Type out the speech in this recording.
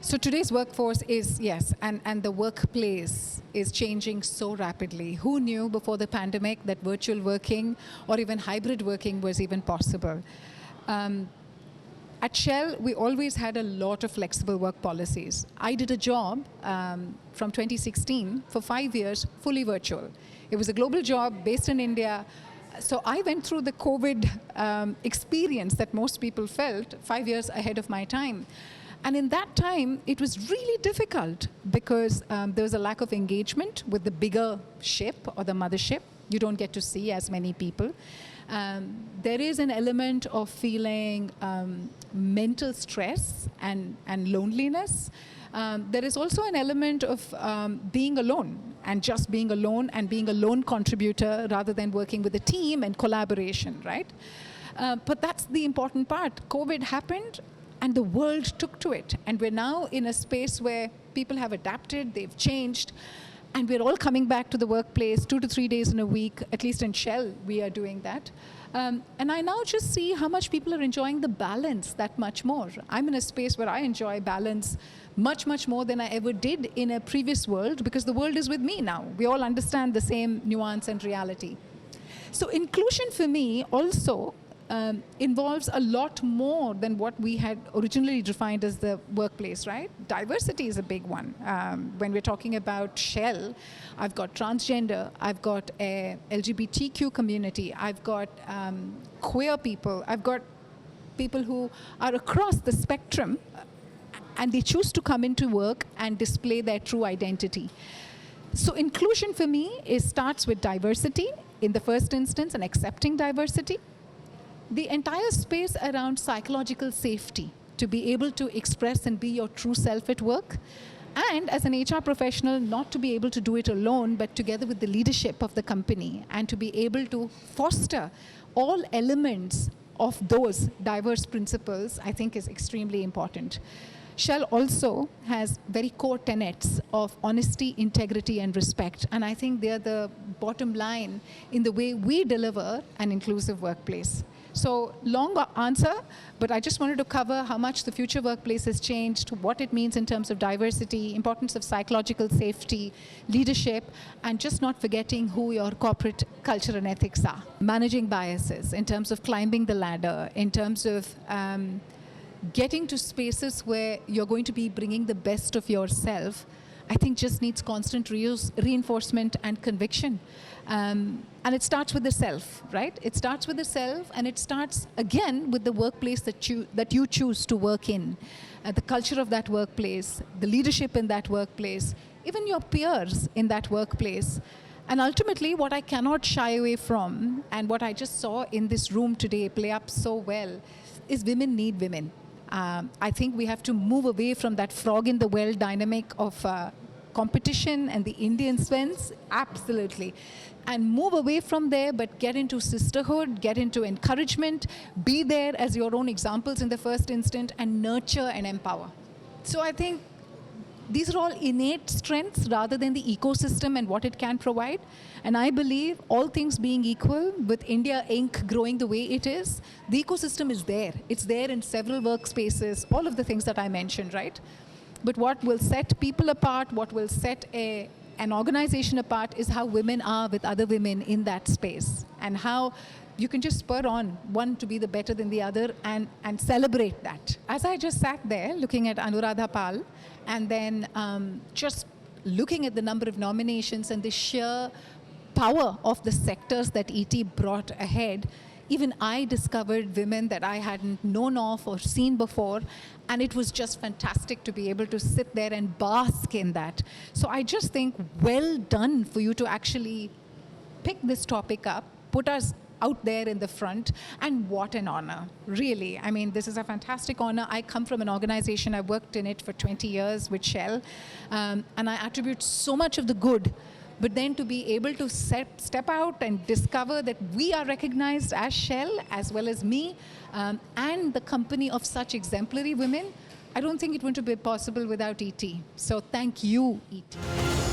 So today's workforce is, yes, and the workplace is changing so rapidly. Who knew before the pandemic that virtual working or even hybrid working was even possible? At Shell, we always had a lot of flexible work policies. I did a job from 2016 for 5 years, fully virtual. It was a global job based in India. So I went through the COVID experience that most people felt 5 years ahead of my time. And in that time, it was really difficult because there was a lack of engagement with the bigger ship or the mothership. You don't get to see as many people. There is an element of feeling mental stress and loneliness. There is also an element of being alone and just being alone and being a lone contributor rather than working with a team and collaboration, right? But that's the important part. COVID happened and the world took to it. And we're now in a space where people have adapted, they've changed, and we're all coming back to the workplace 2 to 3 days in a week. At least in Shell, we are doing that. And I now just see how much people are enjoying the balance that much more. I'm in a space where I enjoy balance much, much more than I ever did in a previous world because the world is with me now. We all understand the same nuance and reality. So inclusion for me also involves a lot more than what we had originally defined as the workplace, right? Diversity is a big one. When we're talking about Shell, I've got transgender, I've got a LGBTQ community, I've got queer people, I've got people who are across the spectrum and they choose to come into work and display their true identity. So inclusion for me starts with diversity in the first instance and accepting diversity. The entire space around psychological safety, to be able to express and be your true self at work, and as an HR professional, not to be able to do it alone, but together with the leadership of the company, and to be able to foster all elements of those diverse principles, I think is extremely important. Shell also has very core tenets of honesty, integrity, and respect, and I think they're the bottom line in the way we deliver an inclusive workplace. So long answer, but I just wanted to cover how much the future workplace has changed, what it means in terms of diversity, importance of psychological safety, leadership, and just not forgetting who your corporate culture and ethics are. Managing biases in terms of climbing the ladder, in terms of getting to spaces where you're going to be bringing the best of yourself, I think just needs constant reinforcement and conviction. And it starts with the self, right? It starts with the self, and it starts again with the workplace that you choose to work in, the culture of that workplace, the leadership in that workplace, even your peers in that workplace. And ultimately, what I cannot shy away from, and what I just saw in this room today play up so well, is women need women. I think we have to move away from that frog in the well dynamic of competition and the Indian Swens, absolutely. And move away from there, but get into sisterhood, get into encouragement, be there as your own examples in the first instant, and nurture and empower. So I think these are all innate strengths rather than the ecosystem and what it can provide. And I believe all things being equal, with India Inc. growing the way it is, the ecosystem is there. It's there in several workspaces, all of the things that I mentioned, right? But what will set people apart, what will set an organization apart is how women are with other women in that space, and how you can just spur on one to be the better than the other and celebrate that. As I just sat there looking at Anuradha Pal and then just looking at the number of nominations and the sheer power of the sectors that ET brought ahead, even I discovered women that I hadn't known of or seen before, and it was just fantastic to be able to sit there and bask in that. So I just think, well done for you to actually pick this topic up, put us out there in the front, and what an honor, really. I mean, this is a fantastic honor. I come from an organization, I worked in it for 20 years with Shell, and I attribute so much of the good. But then to be able to step out and discover that we are recognized as Shell, as well as me, and the company of such exemplary women, I don't think it would be possible without ET. So thank you, ET.